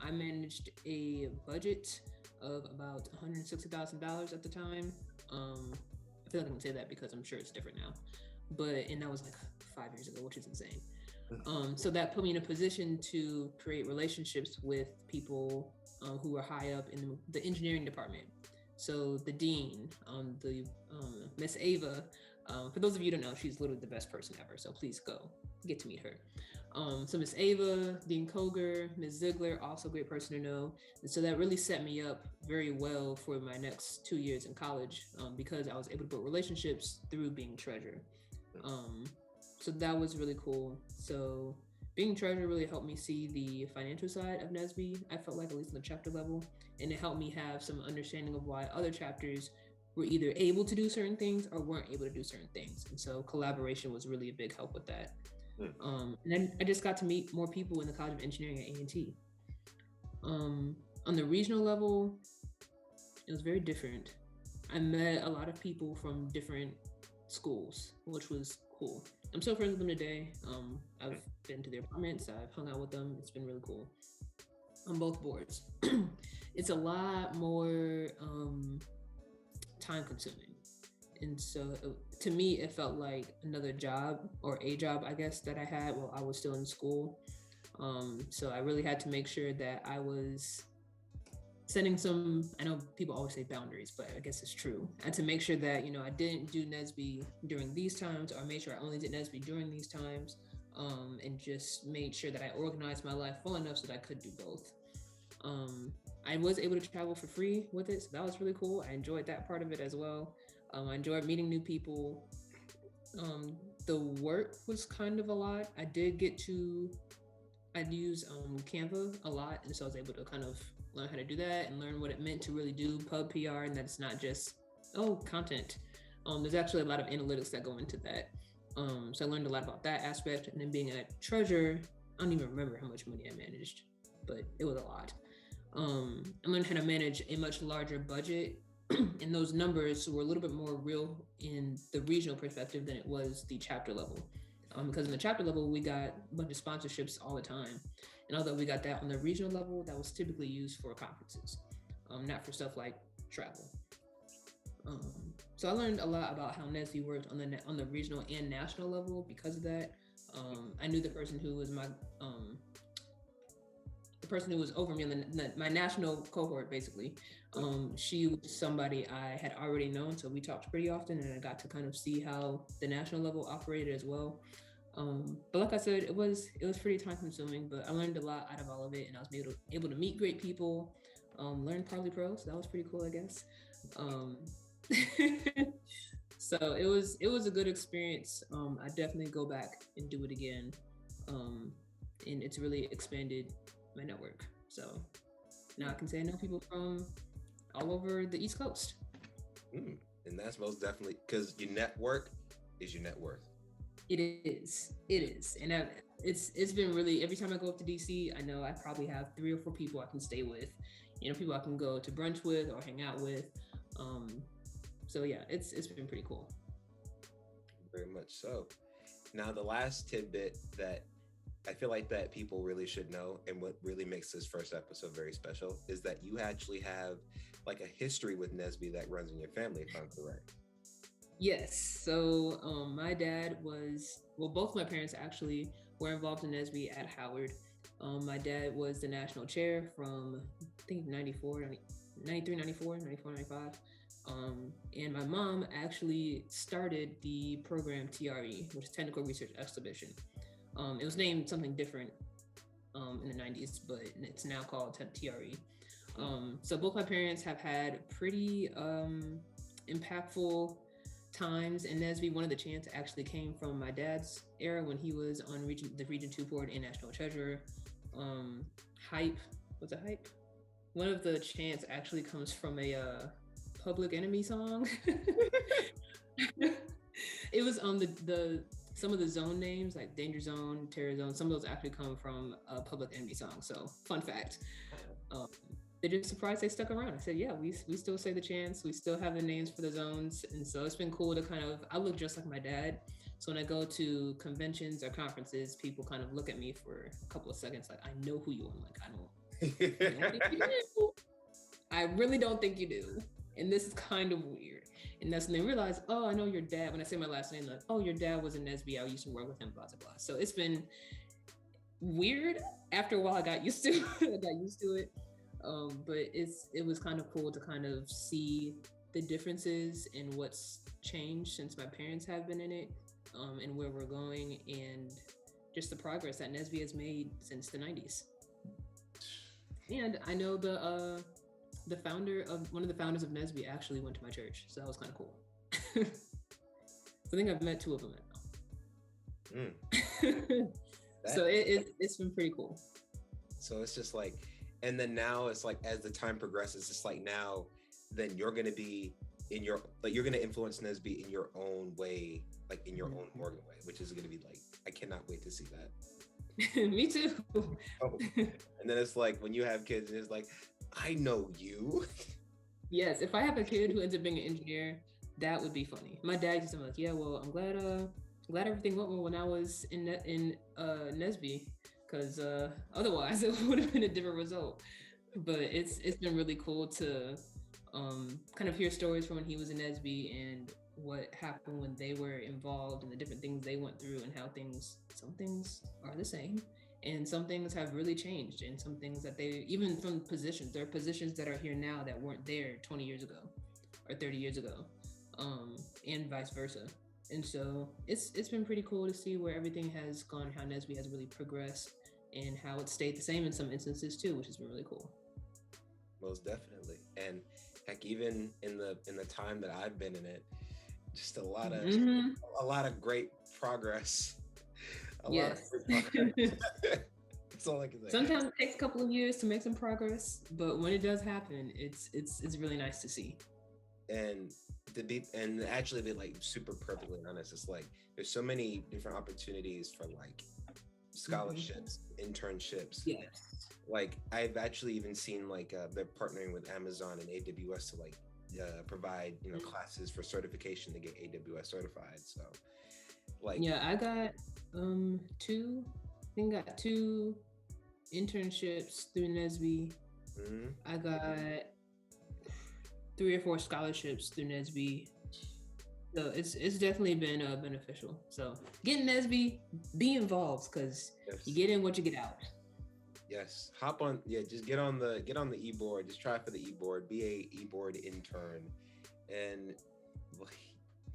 I managed a budget of about $160,000 at the time. I feel like I can say that because I'm sure it's different now. And that was like 5 years ago, which is insane. So that put me in a position to create relationships with people who were high up in the engineering department. So the dean, the Miss Ava, for those of you who don't know, she's literally the best person ever. So please go get to meet her. So Miss Ava, Dean Koger, Ms. Ziegler, also a great person to know. And so that really set me up very well for my next 2 years in college because I was able to build relationships through being treasurer. So that was really cool. So being treasurer really helped me see the financial side of NSBE. I felt like, at least on the chapter level, and it helped me have some understanding of why other chapters were either able to do certain things or weren't able to do certain things. And so collaboration was really a big help with that. And then I just got to meet more people in the College of Engineering at A&T. On the regional level, it was very different. I met a lot of people from different schools, which was cool. I'm still friends with them today. I've been to their apartments, I've hung out with them. It's been really cool on both boards. It's a lot more time consuming. And so to me, it felt like another job, or a job, I guess, that I had while I was still in school. So I really had to make sure that I was setting some, I know people always say boundaries, but I guess it's true. I had to make sure that, I didn't do NSBE during these times, or made sure I only did NSBE during these times, and just made sure that I organized my life well enough so that I could do both. I was able to travel for free with it, so that was really cool. I enjoyed that part of it as well. I enjoyed meeting new people. the work was kind of a lot. I'd use Canva a lot, and so I was able to kind of learn how to do that and learn what it meant to really do pub PR, and that it's not just content. There's actually a lot of analytics that go into that. So I learned a lot about that aspect, and then being at Treasure, I don't even remember how much money I managed, but it was a lot. I learned how to manage a much larger budget, and those numbers were a little bit more real in the regional perspective than it was the chapter level. Because in the chapter level, we got a bunch of sponsorships all the time. And although we got that on the regional level, that was typically used for conferences, not for stuff like travel. So I learned a lot about how NSBE worked on the regional and national level because of that. I knew the person who was over me on my national cohort, basically. She was somebody I had already known, so we talked pretty often, and I got to kind of see how the national level operated as well. But like I said, it was pretty time consuming, but I learned a lot out of all of it, and I was able to meet great people, learn Parley Pro, so that was pretty cool, I guess. So it was a good experience. I definitely go back and do it again, and it's really expanded my network. So now I can say I know people from all over the East Coast. And that's most definitely because your network is your net worth. It is, and it's been really. Every time I go up to DC, I know I probably have 3 or 4 people I can stay with. People I can go to brunch with or hang out with. So yeah, it's been pretty cool. Very much so. Now, the last tidbit that I feel like that people really should know, and what really makes this first episode very special, is that you actually have like a history with NSBE that runs in your family, if I'm correct. Yes. So my dad both my parents actually were involved in NSBE at Howard. My dad was the national chair from, I think, 93, 94, 95. And my mom actually started the program TRE, which is Technical Research Exhibition. It was named something different in the 90s, but it's now called TRE. So both my parents have had pretty impactful times in NSBE. One of the chants actually came from my dad's era when he was on the Region 2 board and National Treasurer. Hype. What's a hype? One of the chants actually comes from a Public Enemy song. It was on some of the zone names, like Danger Zone, Terror Zone. Some of those actually come from a Public Enemy song. So fun fact. They're just surprised they stuck around. I said, yeah, we still say the chants. We still have the names for the zones. And so it's been cool to I look just like my dad. So when I go to conventions or conferences, people kind of look at me for a couple of seconds, like, I know who you are. I'm like, I don't think you do. I really don't think you do. And this is kind of weird. And that's when they realize, oh, I know your dad. When I say my last name, like, oh, your dad was in NSBE. I used to work with him, blah, blah, blah. So it's been weird. After a while, I got used to it. But it was kind of cool to kind of see the differences in what's changed since my parents have been in it, and where we're going, and just the progress that NSBE has made since the 90s. And I know one of the founders of NSBE actually went to my church, so that was kind of cool. I think I've met 2 of them now. So it's been pretty cool. So it's just like, and then now it's like, as the time progresses, it's like now, then you're going to be you're going to influence NSBE in your own way, like in your own Morgan way, which is going to be like, I cannot wait to see that. Me too. Oh. And then it's like, when you have kids, and it's like, I know you. Yes, if I have a kid who ends up being an engineer, that would be funny. My dad used to be like, yeah, well, I'm glad everything went well when I was in NSBE, because otherwise it would have been a different result. But it's been really cool to kind of hear stories from when he was in NSBE and what happened when they were involved and the different things they went through, and how some things are the same and some things have really changed, and some things that they, even from positions, there are positions that are here now that weren't there 20 years ago or 30 years ago, and vice versa. And so it's been pretty cool to see where everything has gone, how NSBE has really progressed, and how it stayed the same in some instances too, which has been really cool. Most definitely. And heck, even in the time that I've been in it, Just a lot of great progress. Yes. That's all I can say. Sometimes it takes a couple of years to make some progress, but when it does happen, it's really nice to see. And actually be like super perfectly honest, it's like there's so many different opportunities for like scholarships, internships. Yes. Like I've actually even seen like they're partnering with Amazon and AWS to like provide classes for certification to get AWS certified. So like I got two internships through NSBE. I got 3 or 4 scholarships through NSBE. So it's definitely been beneficial. So get NSBE, be involved, because you get in what you get out. Yes, hop on. Yeah, just get on the e-board. Just try for the e-board. Be a e-board intern, and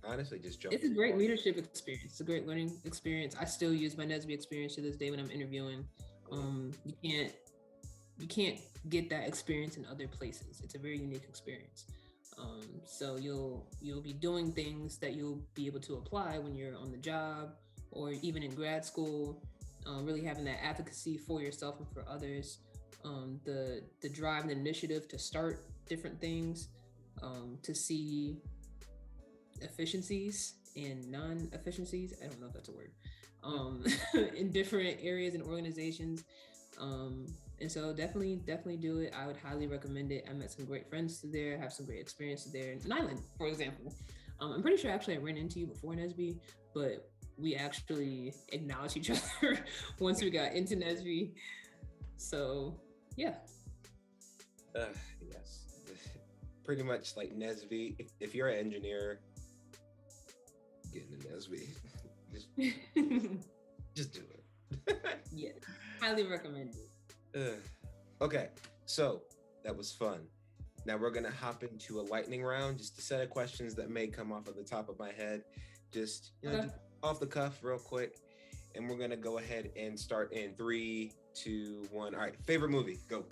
honestly, just jump. It's a great leadership experience. It's a great learning experience. I still use my NSBE experience to this day when I'm interviewing. You can't get that experience in other places. It's a very unique experience. So you'll be doing things that you'll be able to apply when you're on the job or even in grad school. Really having that advocacy for yourself and for others, the drive and initiative to start different things, to see efficiencies and non-efficiencies. I don't know if that's a word. In different areas and organizations. And so definitely do it. I would highly recommend it. I met some great friends there, have some great experiences there. Nyland, for example. I'm pretty sure actually I ran into you before NSBE, but we actually acknowledged each other once we got into NSBE. So yeah. Yes. Pretty much like NSBE. If you're an engineer, get into NSBE. Just do it. Yeah, highly recommend it. Okay, so that was fun. Now we're gonna hop into a lightning round, just a set of questions that may come off of the top of my head, just just off the cuff, real quick, and we're gonna go ahead and start in 3, 2, 1. All right, favorite movie, go.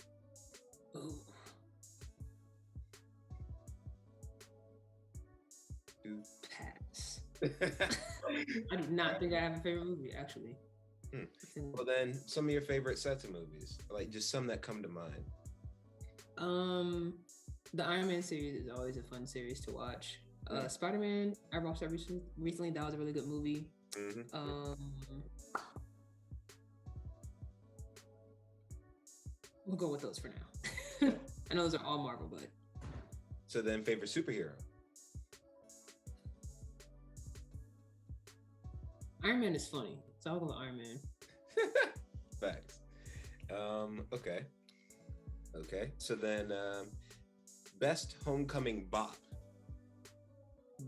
Pass. I do not think I have a favorite movie, actually. Well, then, some of your favorite sets of movies, like just some that come to mind. The Iron Man series is always a fun series to watch. Spider-Man, I watched that recently. That was a really good movie. We'll go with those for now. I know those are all Marvel, but. So then, favorite superhero? Iron Man is funny, so I'll go with Iron Man. Facts. Okay. So then, best homecoming bop.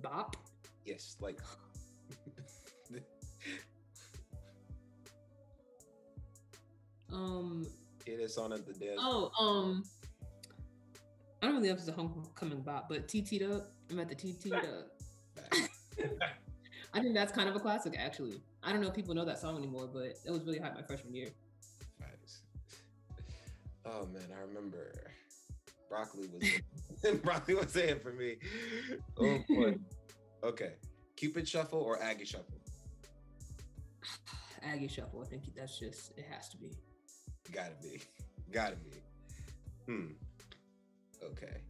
Bop? Yes, like. It is on at the desk. I don't really know if it's a homecoming bop, but TT'd Up. I'm at the TT'd Up. I think that's kind of a classic, actually. I don't know if people know that song anymore, but it was really hot my freshman year. Nice. Oh man, I remember broccoli was it for me. Oh boy. Okay, Cupid Shuffle or Aggie Shuffle? Aggie Shuffle. I think that's just, it has to be. Gotta be. Okay.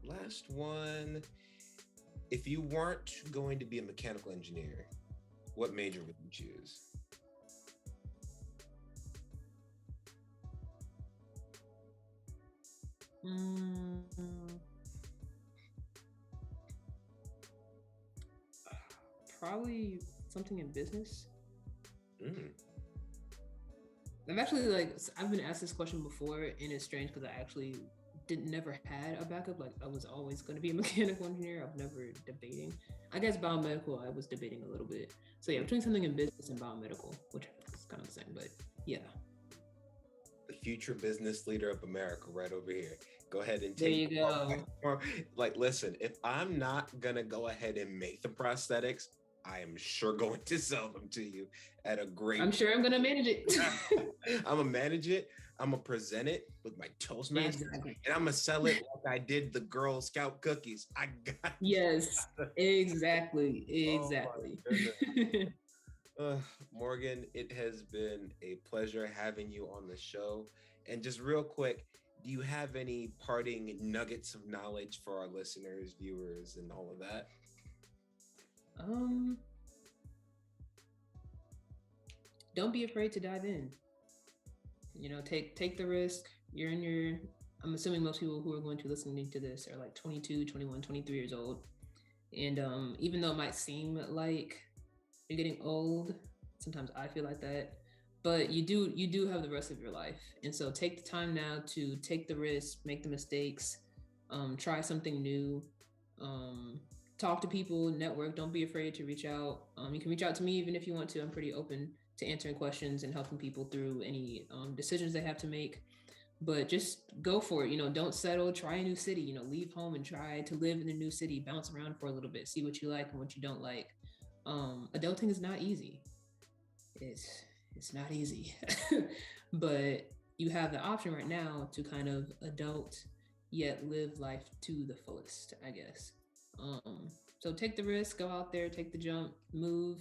Last one. If you weren't going to be a mechanical engineer, what major would you choose? Probably something in business. I've been asked this question before, and it's strange because I actually never had a backup. Like, I was always going to be a mechanical engineer. I've never debating. I guess biomedical, I was debating a little bit. So yeah, between something in business and biomedical, which is kind of the same, but yeah. The future business leader of America right over here. Go ahead and take. There you go. Like, listen, if I'm not going to go ahead and make the prosthetics, I am sure going to sell them to you at a great. I'm sure I'm going to manage it. I'm going to manage it. I'm gonna present it with my Toastmasters, Exactly. and I'm gonna sell it like I did the Girl Scout cookies. I got Yes, exactly. Oh my Exactly. Morgan, it has been a pleasure having you on the show. And just real quick, do you have any parting nuggets of knowledge for our listeners, viewers, and all of that? um, don't be afraid to dive in. Take the risk. You're in your I'm assuming most people who are going to listening to this are like 22, 21, 23 years old. And even though it might seem like you're getting old, sometimes I feel like that, but you do have the rest of your life. And so take the time now to take the risk, make the mistakes, try something new, um, talk to people, network. Don't be afraid to reach out. You can reach out to me even if you want to. I'm pretty open to answering questions and helping people through any decisions they have to make. But just go for it. Don't settle. Try a new city. Leave home and try to live in a new city. Bounce around for a little bit. See what you like and what you don't like. Adulting is not easy. It's not easy, but you have the option right now to kind of adult yet live life to the fullest, I guess. So take the risk, go out there, take the jump, move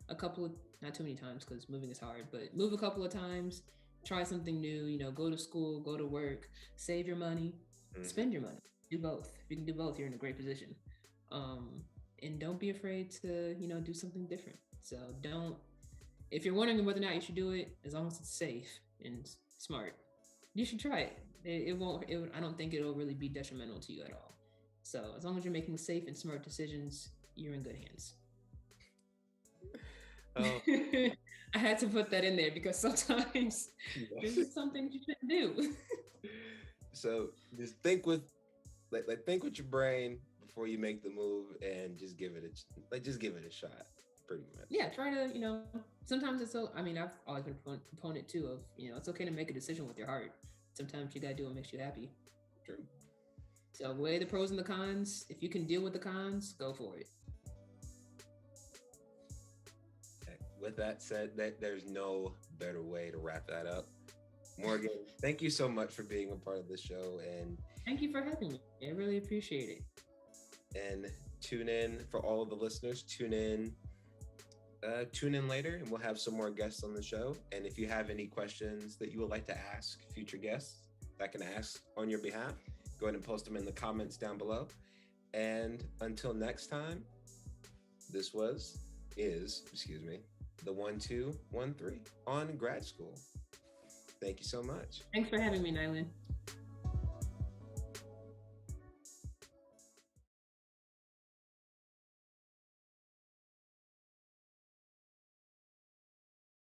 a couple of not too many times because moving is hard, but move a couple of times, try something new. Go to school, go to work, save your money, spend your money, do both. If you can do both, you're in a great position. And don't be afraid to do something different. So don't if you're wondering whether or not you should do it, as long as it's safe and smart, you should try it. It won't. I don't think it'll really be detrimental to you at all. So as long as you're making safe and smart decisions, you're in good hands. Oh. I had to put that in there because sometimes this is something you shouldn't do. So just think with your brain before you make the move, and just give it a shot. Pretty much. Yeah, try to, sometimes it's so, I've always been a proponent too of, it's okay to make a decision with your heart. Sometimes you gotta do what makes you happy. True. So weigh the pros and the cons. If you can deal with the cons, go for it. Okay. With that said, there's no better way to wrap that up. Morgan, thank you so much for being a part of the show, and thank you for having me. I really appreciate it. And tune in for all of the listeners. Tune in later, and we'll have some more guests on the show. And if you have any questions that you would like to ask future guests that can ask on your behalf, go ahead and post them in the comments down below. And until next time, this is the 1213 on grad school. Thank you so much. Thanks for having me, Nylan.